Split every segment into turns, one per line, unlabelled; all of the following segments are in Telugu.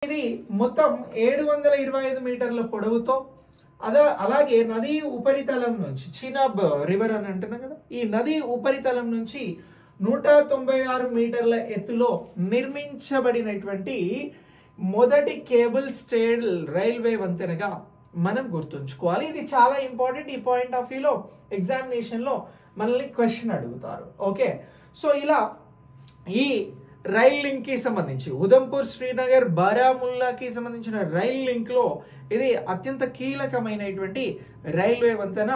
ఇది మొత్తం 725 మీటర్ల పొడవుతో అలాగే నది ఉపరితలం నుంచి చినాబ్ రివర్ అని అంటున్నాం కదా, ఈ నది ఉపరితలం నుంచి 196 మీటర్ల ఎత్తులో నిర్మించబడినటువంటి మొదటి కేబుల్ స్టేడ్ రైల్వే వంతెనగా మనం గుర్తుంచుకోవాలి. ఇది చాలా ఇంపార్టెంట్. ఈ పాయింట్ ఆఫ్ వ్యూలో ఎగ్జామినేషన్ లో మనల్ని క్వశ్చన్ అడుగుతారు. ఓకే, సో ఇలా ఈ రైల్ లింక్ కి సంబంధించి ఉదంపూర్ శ్రీనగర్ బారాముల్లాకి సంబంధించిన రైల్ లింక్ లో ఇది అత్యంత కీలకమైనటువంటి రైల్వే వంతెన,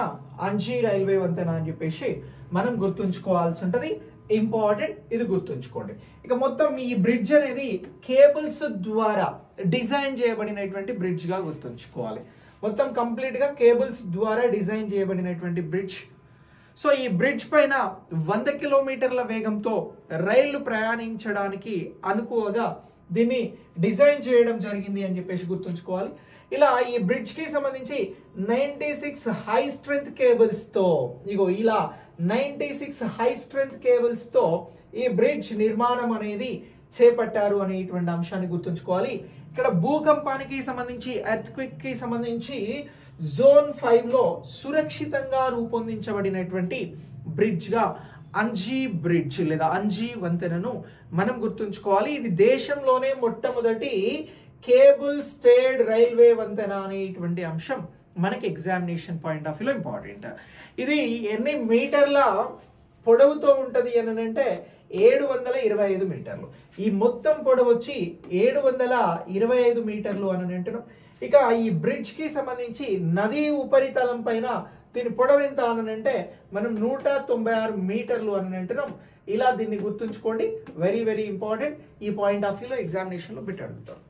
అంజీ రైల్వే వంతెన అని చెప్పేసి మనం గుర్తుంచుకోవాల్సి ఉంటది. ఇంపార్టెంట్, ఇది గుర్తుంచుకోండి. ఇక మొత్తం ఈ బ్రిడ్జ్ అనేది కేబుల్స్ ద్వారా డిజైన్ చేయబడినటువంటి బ్రిడ్జ్ గా గుర్తుంచుకోవాలి. మొత్తం కంప్లీట్ గా కేబుల్స్ ద్వారా డిజైన్ చేయబడినటువంటి బ్రిడ్జ్. సో ఈ బ్రిడ్జ్ పైన 100 కిలోమీటర్ల వేగంతో రైళ్లు ప్రయాణించడానికి అనుకువగా దీన్ని డిజైన్ చేయడం జరిగింది అని చెప్పేసి గుర్తుంచుకోవాలి. ఇలా ఈ బ్రిడ్జ్ కి సంబంధించి 96 హై స్ట్రెంగ్త్ కేబుల్స్ తో ఇలా 96 హై స్ట్రెంగ్త్ కేబుల్స్ తో ఈ బ్రిడ్జ్ నిర్మాణం అనేది చేపట్టారు అనేటువంటి అంశాన్ని గుర్తుంచుకోవాలి. ఇక్కడ భూకంపానికి సంబంధించి, ఎర్త్ క్విక్ కి సంబంధించి జోన్ 5 లో సురక్షితంగా రూపొందించబడినటువంటి బ్రిడ్జ్ గా అంజీ బ్రిడ్జ్ లేదా అంజీ వంతెనను మనం గుర్తుంచుకోవాలి. ఇది దేశంలోనే మొట్టమొదటి కేబుల్ స్టేడ్ రైల్వే వంతెన అనేటువంటి అంశం మనకి ఎగ్జామినేషన్ పాయింట్ ఆఫ్ వ్యూలో ఇంపార్టెంట్. ఇది ఎన్ని మీటర్ల పొడవుతో ఉంటది అని అంటే 725 మీటర్లు. ఈ మొత్తం పొడవు వచ్చి 725 మీటర్లు అని అంటున్నాం. ఇక ఈ బ్రిడ్జ్ కి సంబంధించి నదీ ఉపరితలం పైన దీని పొడవు ఎంత అని అంటే మనం 196 మీటర్లు అని అంటున్నాం. ఇలా దీన్ని గుర్తుంచుకోండి. Very very important. ఈ పాయింట్ ఆఫ్ వ్యూలో ఎగ్జామినేషన్ లో బిట్ అడుగుతాం.